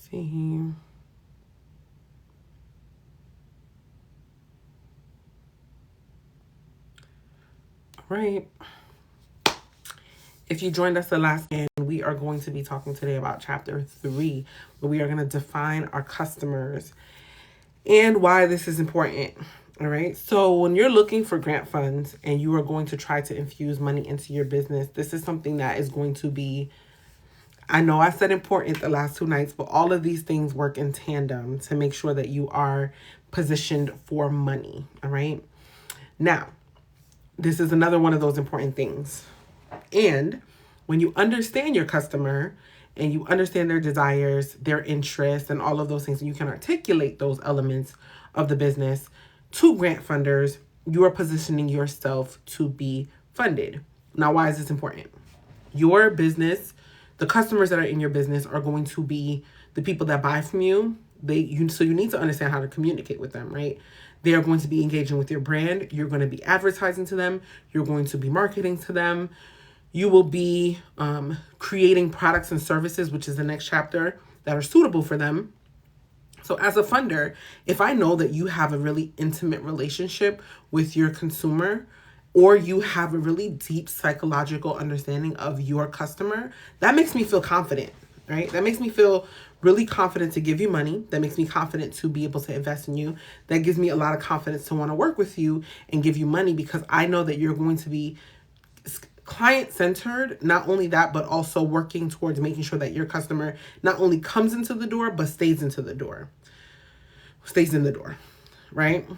see. All right. If you joined us the last game, we are going to be talking today about chapter 3, where we are going to define our customers and why this is important. All right. So when you're looking for grant funds and you are going to try to infuse money into your business, this is something that is going to be, I know I said important the last 2 nights, but all of these things work in tandem to make sure that you are positioned for money. All right. Now, this is another one of those important things. And when you understand your customer and you understand their desires, their interests, and all of those things, and you can articulate those elements of the business to grant funders, you are positioning yourself to be funded. Now, why is this important? Your business, the customers that are in your business are going to be the people that buy from you. So you need to understand how to communicate with them, right? They are going to be engaging with your brand. You're going to be advertising to them. You're going to be marketing to them. You will be creating products and services, which is the next chapter, that are suitable for them. So as a funder, if I know that you have a really intimate relationship with your consumer, or you have a really deep psychological understanding of your customer, that makes me feel confident, right? That makes me feel really confident to give you money. That makes me confident to be able to invest in you. That gives me a lot of confidence to want to work with you and give you money because I know that you're going to be client-centered. Not only that, but also working towards making sure that your customer not only comes into the door, but stays in the door, right?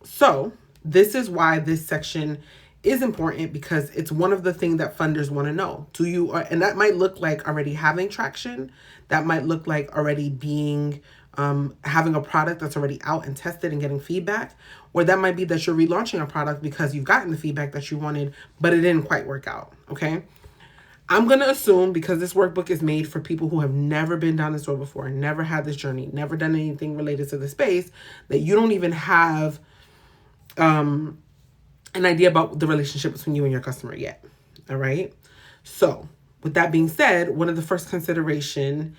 So this is why this section is important, because it's one of the things that funders want to know. Do you, and that might look like already having traction. That might look like already being, having a product that's already out and tested and getting feedback. Or that might be that you're relaunching a product because you've gotten the feedback that you wanted, but it didn't quite work out. Okay. I'm going to assume, because this workbook is made for people who have never been down this road before, never had this journey, never done anything related to the space, that you don't even have an idea about the relationship between you and your customer yet. All right. So with that being said, one of the first considerations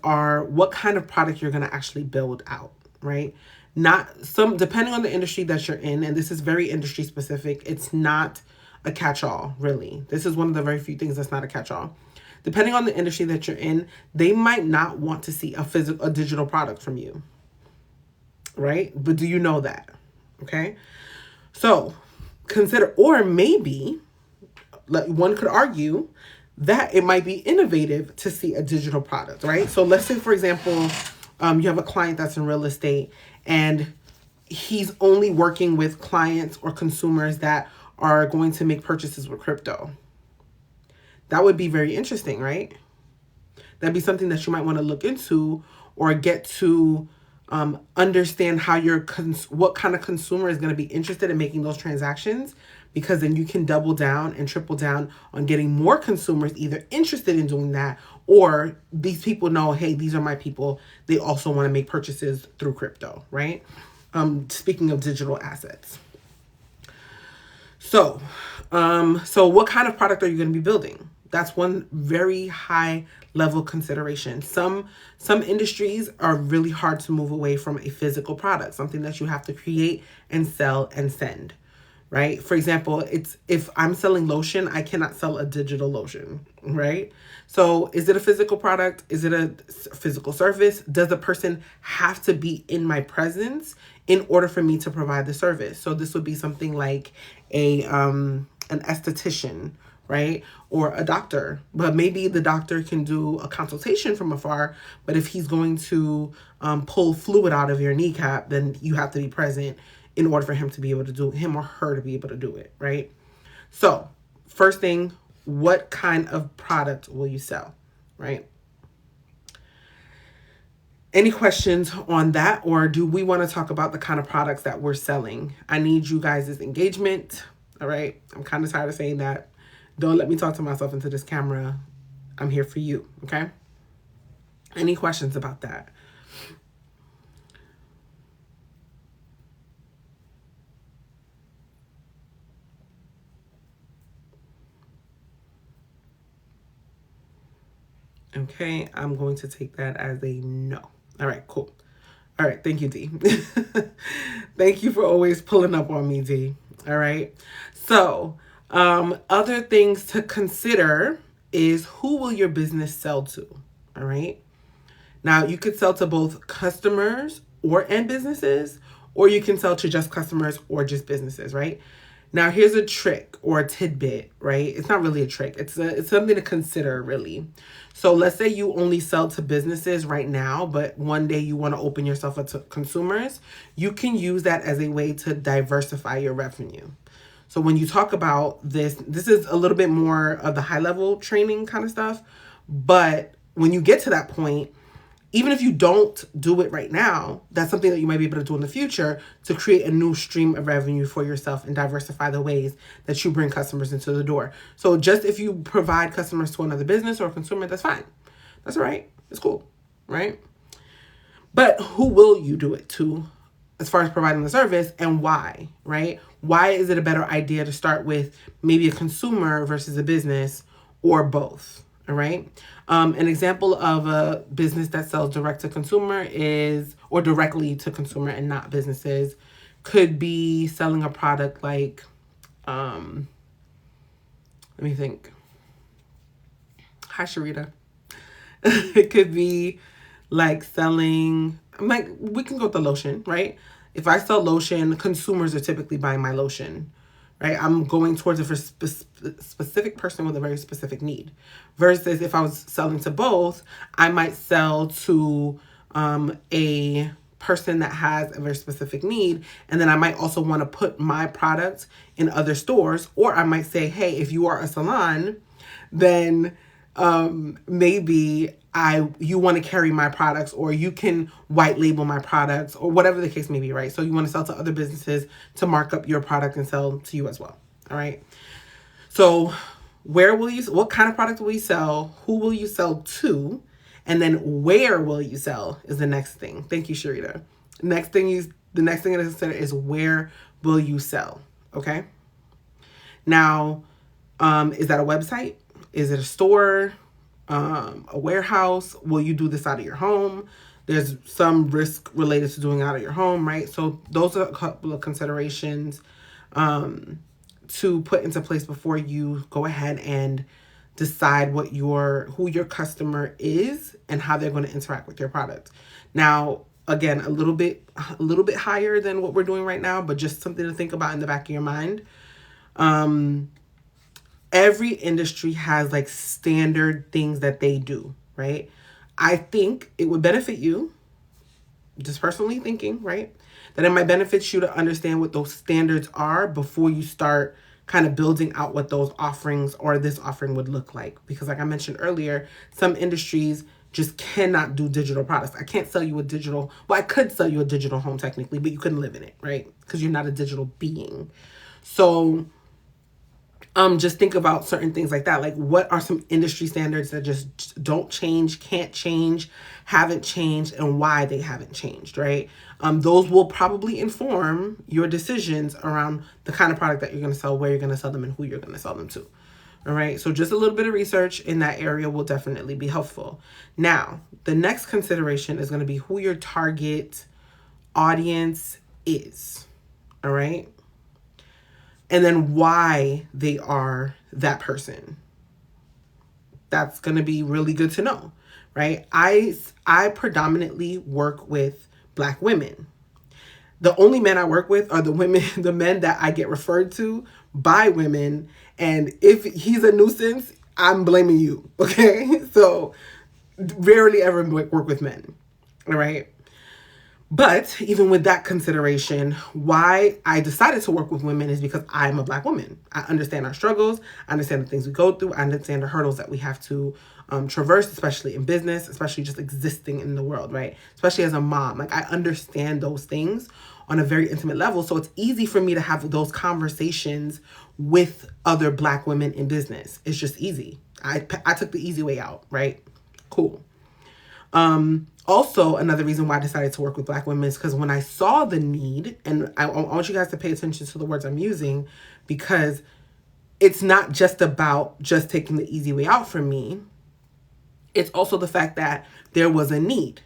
are what kind of product you're going to actually build out, right? Depending on the industry that you're in, and this is very industry specific, it's not a catch-all, really. This is one of the very few things that's not a catch-all. Depending on the industry that you're in, they might not want to see a digital product from you, right? But do you know that? Okay. So consider, or maybe one could argue that it might be innovative to see a digital product, right? So let's say, for example, you have a client that's in real estate and he's only working with clients or consumers that are going to make purchases with crypto. That would be very interesting, right? That'd be something that you might want to look into or get to understand how what kind of consumer is going to be interested in making those transactions, because then you can double down and triple down on getting more consumers either interested in doing that, or these people know, hey, these are my people. They also want to make purchases through crypto, right? Speaking of digital assets. So what kind of product are you going to be building? That's one very high level consideration. Some industries are really hard to move away from a physical product, something that you have to create and sell and send, right? For example, if I'm selling lotion, I cannot sell a digital lotion, right? So is it a physical product? Is it a physical service? Does the person have to be in my presence in order for me to provide the service? So this would be something like an esthetician, right? Or a doctor. But maybe the doctor can do a consultation from afar, but if he's going to pull fluid out of your kneecap, then you have to be present in order for him or her to be able to do it, right? So first thing, what kind of product will you sell, right? Any questions on that, or do we want to talk about the kind of products that we're selling? I need you guys' engagement, all right? I'm kind of tired of saying that. Don't let me talk to myself into this camera. I'm here for you, okay? Any questions about that? Okay, I'm going to take that as a no. All right, cool. All right, thank you, D. Thank you for always pulling up on me, D. All right. So, other things to consider is who will your business sell to? All right. Now, you could sell to both customers and businesses, or you can sell to just customers or just businesses, right? Now, here's a trick or a tidbit, right? It's not really a trick. It's something to consider, really. So let's say you only sell to businesses right now, but one day you want to open yourself up to consumers. You can use that as a way to diversify your revenue. So when you talk about this is a little bit more of the high level training kind of stuff. But when you get to that point, even if you don't do it right now, that's something that you might be able to do in the future to create a new stream of revenue for yourself and diversify the ways that you bring customers into the door. So just if you provide customers to another business or a consumer, that's fine. That's all right. It's cool, right? But who will you do it to as far as providing the service, and why, right? Why is it a better idea to start with maybe a consumer versus a business, or both? All right. An example of a business that sells direct to consumer or directly to consumer and not businesses, could be selling a product like, let me think. Hi, Sharita. It could be like selling, we can go with the lotion, right? If I sell lotion, consumers are typically buying my lotion, right? I'm going towards a specific person with a very specific need. Versus if I was selling to both, I might sell to a person that has a very specific need. And then I might also want to put my product in other stores. Or I might say, hey, if you are a salon, then maybe you want to carry my products, or you can white label my products, or whatever the case may be, right? So you want to sell to other businesses to mark up your product and sell to you as well. All right. So what kind of product will you sell? Who will you sell to? And then where will you sell is the next thing. Thank you, Sharita. The next thing to consider is where will you sell? Okay. Now, is that a website? Is it a store? A warehouse? Will you do this out of your home? There's some risk related to doing it out of your home, right? So those are a couple of considerations to put into place before you go ahead and decide who your customer is and how they're going to interact with your product. Now, again, a little bit higher than what we're doing right now, but just something to think about in the back of your mind. Every industry has like standard things that they do, right? I think it would benefit you, just personally thinking, right, that it might benefit you to understand what those standards are before you start kind of building out what those offerings or this offering would look like. Because like I mentioned earlier, some industries just cannot do digital products. I can't sell you I could sell you a digital home technically, but you couldn't live in it, right? Because you're not a digital being. So just think about certain things like that. Like, what are some industry standards that just don't change, can't change, haven't changed, and why they haven't changed, right? Those will probably inform your decisions around the kind of product that you're going to sell, where you're going to sell them, and who you're going to sell them to. All right. So just a little bit of research in that area will definitely be helpful. Now, the next consideration is going to be who your target audience is. All right. And then why they are that person. That's going to be really good to know, right? I predominantly work with Black women. The only men I work with are the men that I get referred to by women. And if he's a nuisance, I'm blaming you, okay? So rarely ever work with men, all right? But even with that consideration, why I decided to work with women is because I'm a Black woman. I understand our struggles. I understand the things we go through. I understand the hurdles that we have to traverse, especially in business, especially just existing in the world, right? Especially as a mom. Like, I understand those things on a very intimate level. So it's easy for me to have those conversations with other Black women in business. It's just easy. I took the easy way out, right? Cool. Also, another reason why I decided to work with Black women is because when I saw the need, and I want you guys to pay attention to the words I'm using, because it's not just about just taking the easy way out for me. It's also the fact that there was a need.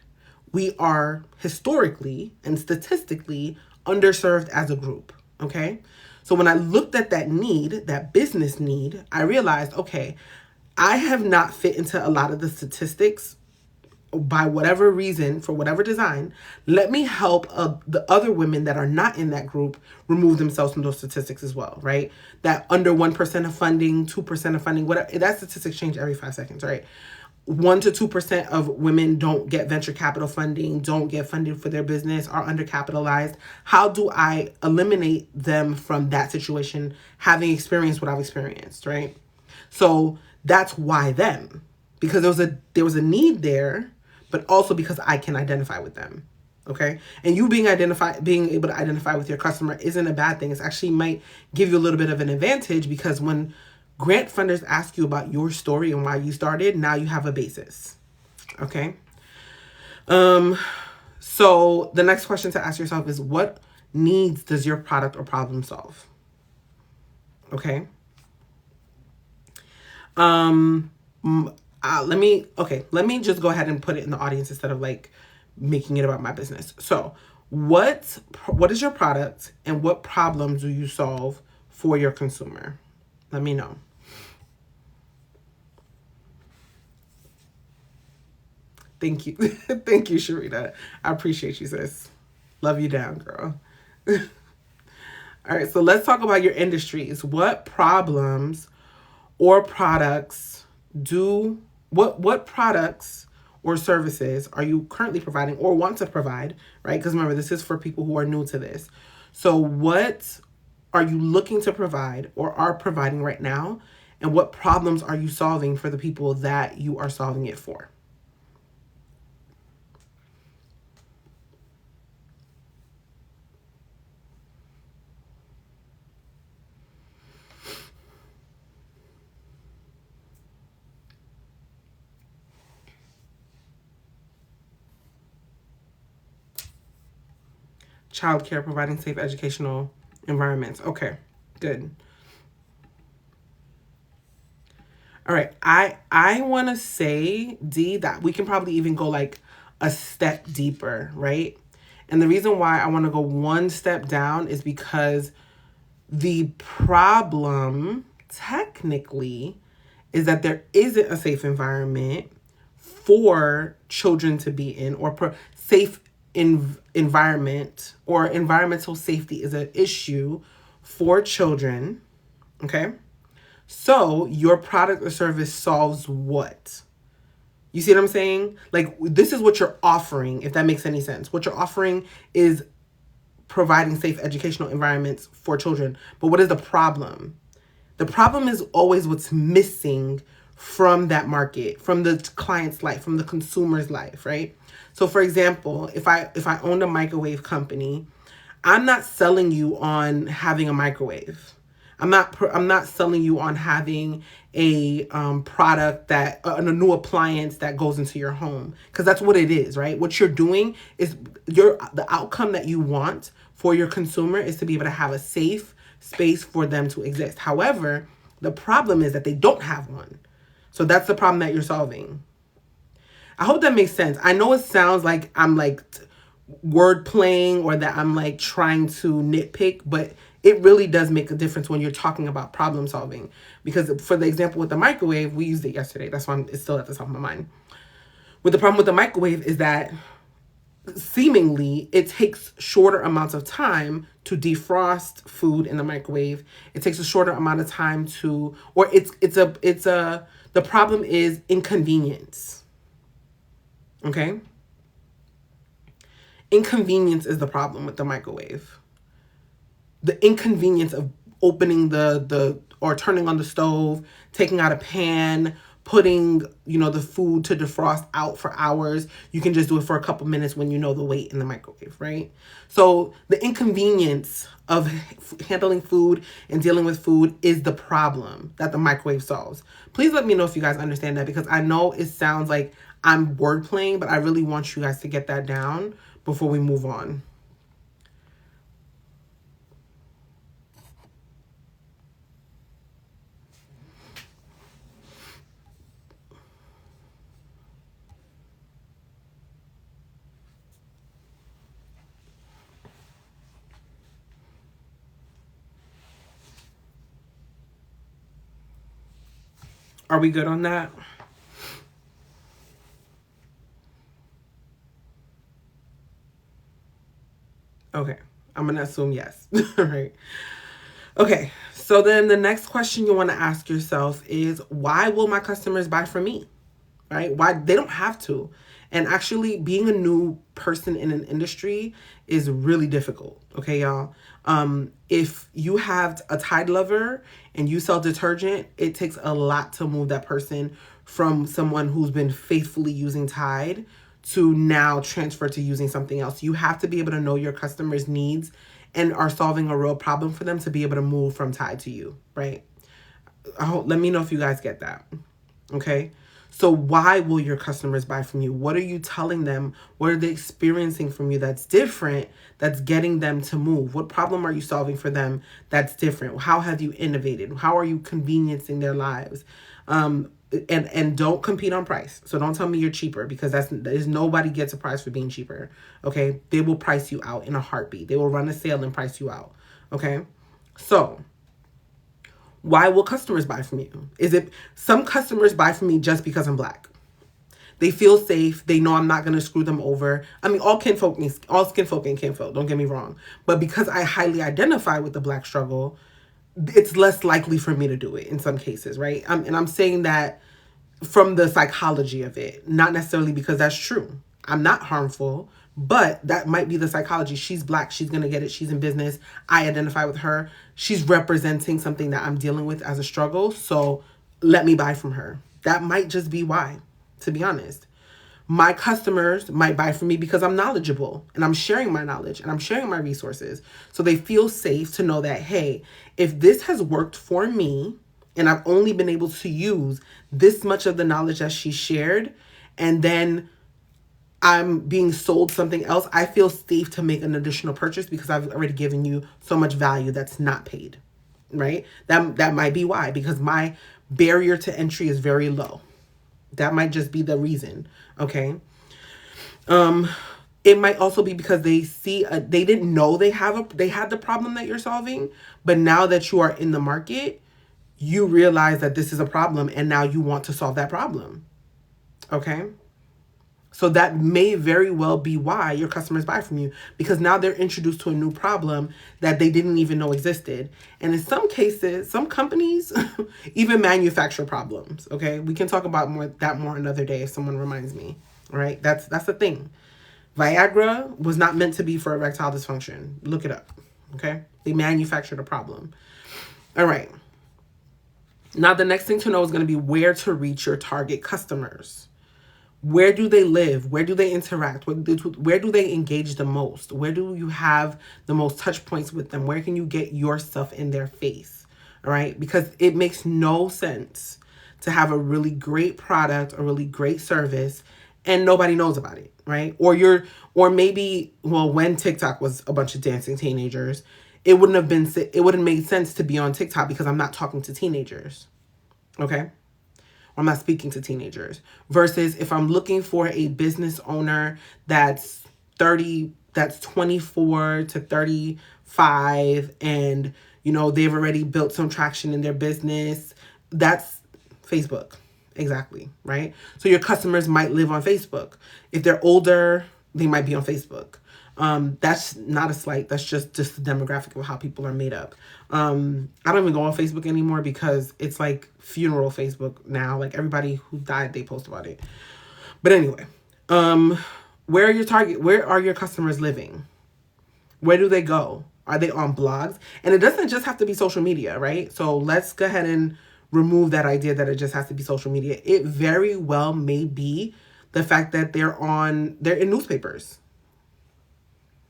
We are historically and statistically underserved as a group. Okay. So when I looked at that need, that business need, I realized, okay, I have not fit into a lot of the statistics by whatever reason, for whatever design. Let me help the other women that are not in that group remove themselves from those statistics as well, right? That under 1% of funding, 2% of funding, whatever, that statistics change every 5 seconds, right? 1 to 2% of women don't get venture capital funding, don't get funding for their business, are undercapitalized. How do I eliminate them from that situation, having experienced what I've experienced, right? So that's why them, because there was a need there, but also because I can identify with them. Okay. And you being able to identify with your customer isn't a bad thing. It's actually might give you a little bit of an advantage, because when grant funders ask you about your story and why you started, now you have a basis. Okay. So the next question to ask yourself is, what needs does your product or problem solve? Okay. Let me just go ahead and put it in the audience instead of like making it about my business. So what is your product and what problems do you solve for your consumer? Let me know. Thank you. Thank you, Sharita. I appreciate you, sis. Love you down, girl. All right, so let's talk about your industries. What problems or products what products or services are you currently providing or want to provide, right? Because remember, this is for people who are new to this. So what are you looking to provide or are providing right now? And what problems are you solving for the people that you are solving it for? Childcare, providing safe educational environments. Okay, good. All right, I want to say, D, that we can probably even go like a step deeper, right? And the reason why I want to go one step down is because the problem technically is that there isn't a safe environment for children to be in, or safe environment, or environmental safety is an issue for children. Okay. So your product or service solves what? You see what I'm saying? Like, this is what you're offering, if that makes any sense. What you're offering is providing safe educational environments for children. But what is the problem? The problem is always what's missing from that market, from the client's life, from the consumer's life, right? So for example, if I owned a microwave company, I'm not selling you on having a microwave. I'm not selling you on having a product that a new appliance that goes into your home, because that's what it is, right? What you're doing is the outcome that you want for your consumer is to be able to have a safe space for them to exist. However, the problem is that they don't have one. So that's the problem that you're solving. I hope that makes sense. I know it sounds like I'm like word playing, or that I'm like trying to nitpick, but it really does make a difference when you're talking about problem solving. Because for the example with the microwave, we used it yesterday. That's why it's still at the top of my mind. With the problem with the microwave is that seemingly it takes shorter amounts of time to defrost food in the microwave. It takes a shorter amount of time to, or the problem is inconvenience. Okay? Inconvenience is the problem with the microwave. The inconvenience of opening or turning on the stove, taking out a pan, putting, the food to defrost out for hours. You can just do it for a couple minutes when you know the weight in the microwave, right? So the inconvenience of handling food and dealing with food is the problem that the microwave solves. Please let me know if you guys understand that, because I know it sounds like I'm word playing, but I really want you guys to get that down before we move on. Are we good on that? Okay. I'm going to assume yes. All right. Okay. So then the next question you want to ask yourself is, why will my customers buy from me? Right? Why? They don't have to. And actually, being a new person in an industry is really difficult. Okay, y'all. If you have a Tide lover and you sell detergent, it takes a lot to move that person from someone who's been faithfully using Tide to now transfer to using something else. You have to be able to know your customers' needs and are solving a real problem for them to be able to move from Tide to you, right? Let me know if you guys get that. Okay. So why will your customers buy from you? What are you telling them? What are they experiencing from you that's different, that's getting them to move? What problem are you solving for them that's different? How have you innovated? How are you conveniencing their lives? And don't compete on price. So don't tell me you're cheaper, because there's nobody gets a prize for being cheaper. Okay. They will price you out in a heartbeat. They will run a sale and price you out. Okay. So why will customers buy from you? Is it some customers buy from me just because I'm Black? They feel safe. They know I'm not going to screw them over. I mean, all skin folk ain't kinfolk, don't get me wrong. But because I highly identify with the Black struggle, it's less likely for me to do it in some cases, right? And I'm saying that from the psychology of it, not necessarily because that's true. I'm not harmful, but that might be the psychology. She's Black. She's going to get it. She's in business. I identify with her. She's representing something that I'm dealing with as a struggle. So let me buy from her. That might just be why, to be honest. My customers might buy from me because I'm knowledgeable and I'm sharing my knowledge and I'm sharing my resources. So they feel safe to know that, hey, if this has worked for me and I've only been able to use this much of the knowledge that she shared, and then I'm being sold something else, I feel safe to make an additional purchase because I've already given you so much value that's not paid, right? That might be why, because my barrier to entry is very low. That might just be the reason, okay? It might also be because they see they didn't know they had the problem that you're solving, but now that you are in the market, you realize that this is a problem and now you want to solve that problem, okay? So that may very well be why your customers buy from you, because now they're introduced to a new problem that they didn't even know existed. And in some cases, some companies even manufacture problems. Okay. We can talk about that more another day if someone reminds me. All right. That's the thing. Viagra was not meant to be for erectile dysfunction. Look it up. Okay. They manufactured a problem. All right. Now, the next thing to know is going to be where to reach your target customers. Where do they live? Where do they interact? Where do they engage the most? Where do you have the most touch points with them? Where can you get your stuff in their face? All right. Because it makes no sense to have a really great product, a really great service, and nobody knows about it. Right. Or maybe, well, when TikTok was a bunch of dancing teenagers, it wouldn't make sense to be on TikTok because I'm not talking to teenagers. Okay. I'm not speaking to teenagers, versus if I'm looking for a business owner that's 24 to 35, and, they've already built some traction in their business. That's Facebook. Exactly. Right. So your customers might live on Facebook. If they're older, they might be on Facebook. That's not a slight. That's just the demographic of how people are made up. I don't even go on Facebook anymore because it's like funeral Facebook now. Like everybody who died, they post about it. But anyway, where are your customers living? Where do they go? Are they on blogs? And it doesn't just have to be social media, right? So let's go ahead and remove that idea that it just has to be social media. It very well may be the fact that they're in newspapers.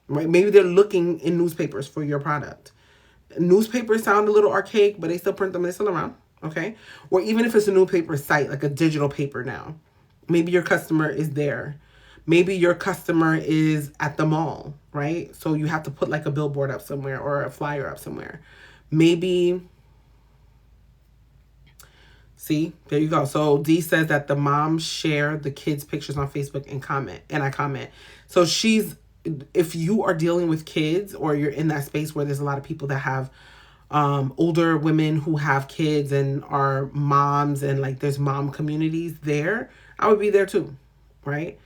Right? Maybe they're looking in newspapers for your product. Newspapers sound a little archaic, but they still print them. They're still around. Okay. Or even if it's a newspaper site, like a digital paper now, maybe your customer is there. Maybe your customer is at the mall, right? So you have to put like a billboard up somewhere or a flyer up somewhere. Maybe, see, there you go. So D says that the moms share the kids' pictures on Facebook and I comment. So if you are dealing with kids or you're in that space where there's a lot of people that have older women who have kids and are moms, and like there's mom communities there, I would be there too, right?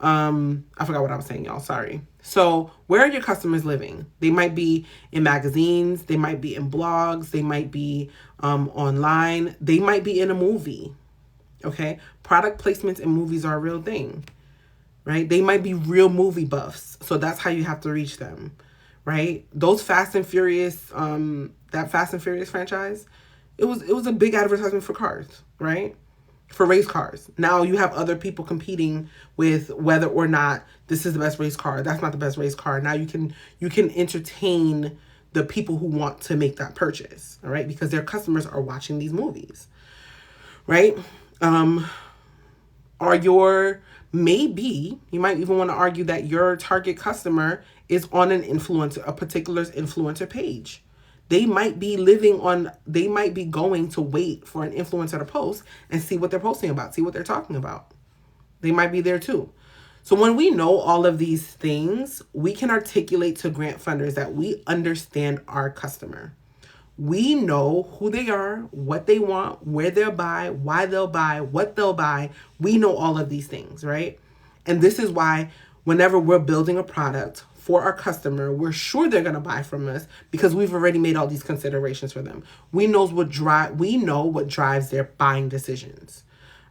I forgot what I was saying, y'all. Sorry. So where are your customers living? They might be in magazines. They might be in blogs. They might be online. They might be in a movie. Okay. Product placements in movies are a real thing, right? They might be real movie buffs. So that's how you have to reach them, right? Those Fast and Furious, that Fast and Furious franchise, it was a big advertisement for cars, right? For race cars. Now you have other people competing with whether or not this is the best race car. That's not the best race car. Now you can entertain the people who want to make that purchase, all right? Because their customers are watching these movies, right? Maybe you might even want to argue that your target customer is on an influencer, a particular influencer page. They might be going to wait for an influencer to post and see what they're posting about, see what they're talking about. They might be there too. So when we know all of these things, we can articulate to grant funders that we understand our customer. We know who they are, what they want, where they'll buy, why they'll buy, what they'll buy. We know all of these things, right? And this is why whenever we're building a product for our customer, we're sure they're going to buy from us because we've already made all these considerations for them. We know what drives their buying decisions.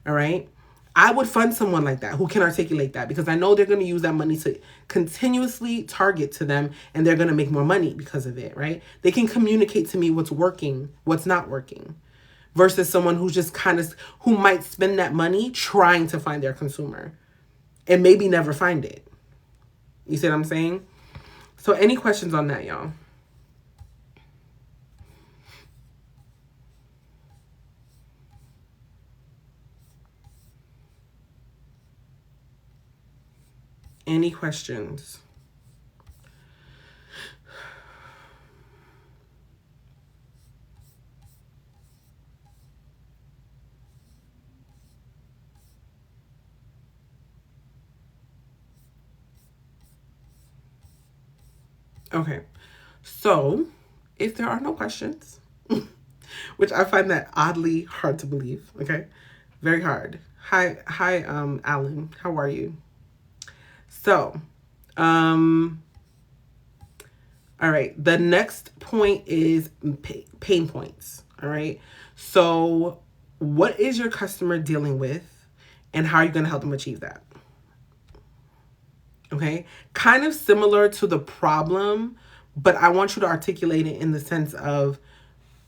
All right? I would fund someone like that who can articulate that because I know they're going to use that money to continuously target to them and they're going to make more money because of it, right? They can communicate to me what's working, what's not working, versus someone who's just who might spend that money trying to find their consumer and maybe never find it. You see what I'm saying? So any questions on that, y'all? Any questions? Okay. So if there are no questions, which I find that oddly hard to believe, okay? Very hard. Hi, Alan. How are you? So, all right. The next point is pain points. All right. So, what is your customer dealing with, and how are you going to help them achieve that? Okay. Kind of similar to the problem, but I want you to articulate it in the sense of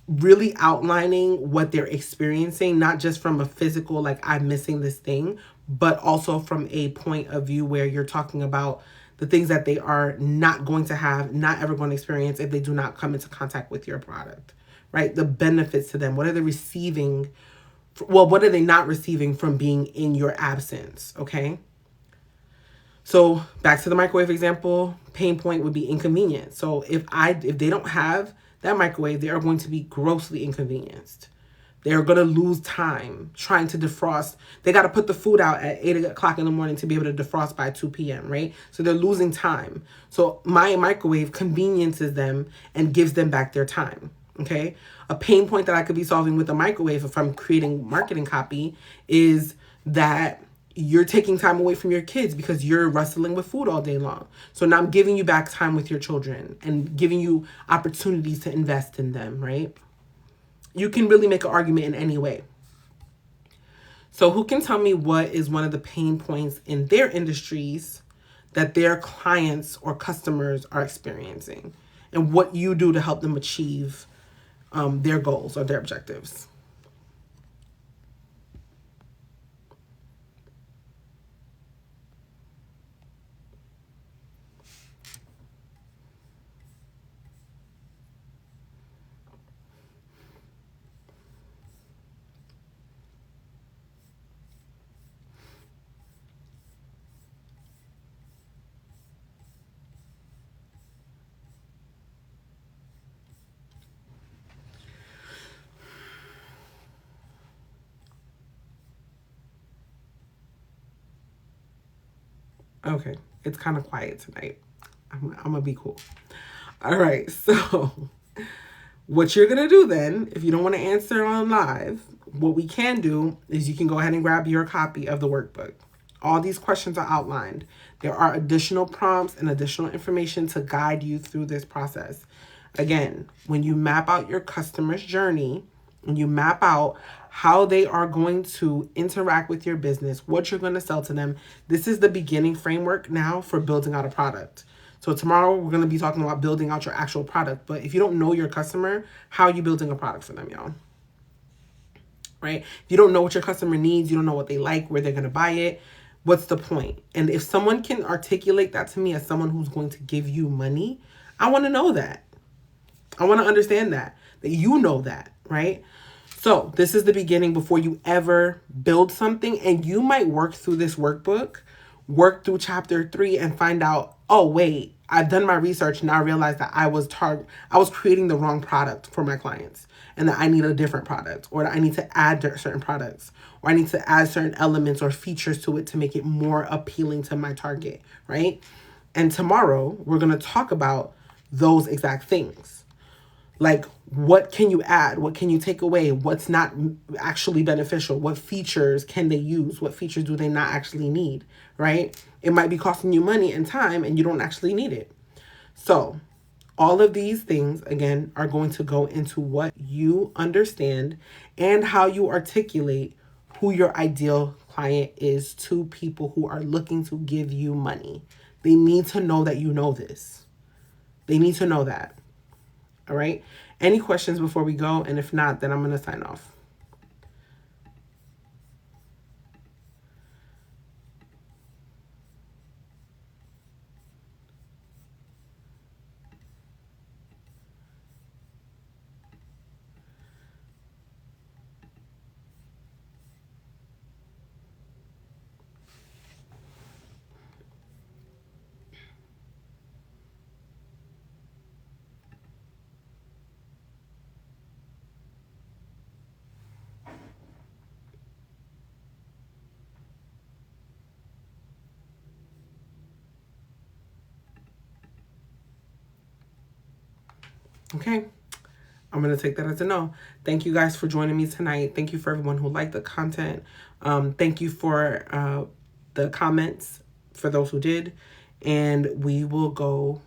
really outlining what they're experiencing, not just from a physical, like I'm missing this thing, but also from a point of view where you're talking about the things that they are not going to have, not ever going to experience if they do not come into contact with your product, right? The benefits to them. What are they receiving? Well, what are they not receiving from being in your absence? Okay. So back to the microwave example, pain point would be inconvenience. So if they don't have that microwave, they are going to be grossly inconvenienced. They're going to lose time trying to defrost. They got to put the food out at 8 o'clock in the morning to be able to defrost by 2 p.m., right? So they're losing time. So my microwave conveniences them and gives them back their time, okay? A pain point that I could be solving with a microwave if I'm creating marketing copy is that you're taking time away from your kids because you're wrestling with food all day long. So now I'm giving you back time with your children and giving you opportunities to invest in them, right? You can really make an argument in any way. So who can tell me what is one of the pain points in their industries that their clients or customers are experiencing and what you do to help them achieve their goals or their objectives? Okay, it's kind of quiet tonight. I'm gonna be cool. All right, so What you're going to do then, if you don't want to answer on live, what we can do is you can go ahead and grab your copy of the workbook. All these questions are outlined. There are additional prompts and additional information to guide you through this process. Again, when you map out your customer's journey and you map out how they are going to interact with your business, what you're going to sell to them, this is the beginning framework now for building out a product. So tomorrow we're going to be talking about building out your actual product. But if you don't know your customer, how are you building a product for them, y'all? Right? If you don't know what your customer needs, you don't know what they like, where they're going to buy it, what's the point? And if someone can articulate that to me as someone who's going to give you money, I want to know that. I want to understand that you know that, right? So this is the beginning before you ever build something. And you might work through this workbook, work through chapter 3 and find out, oh, wait, I've done my research and I realized that I was creating the wrong product for my clients and that I need a different product, or that I need to add certain products, or I need to add certain elements or features to it to make it more appealing to my target, right? And tomorrow we're going to talk about those exact things. Like, what can you add? What can you take away? What's not actually beneficial? What features can they use? What features do they not actually need, right? It might be costing you money and time and you don't actually need it. So all of these things, again, are going to go into what you understand and how you articulate who your ideal client is to people who are looking to give you money. They need to know that you know this. They need to know that. All right. Any questions before we go? And if not, then I'm going to sign off. Okay. I'm going to take that as a no. Thank you guys for joining me tonight. Thank you for everyone who liked the content. Thank you for the comments for those who did. And we will go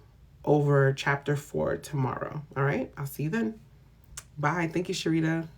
over chapter 4 tomorrow. All right. I'll see you then. Bye. Thank you, Sharita.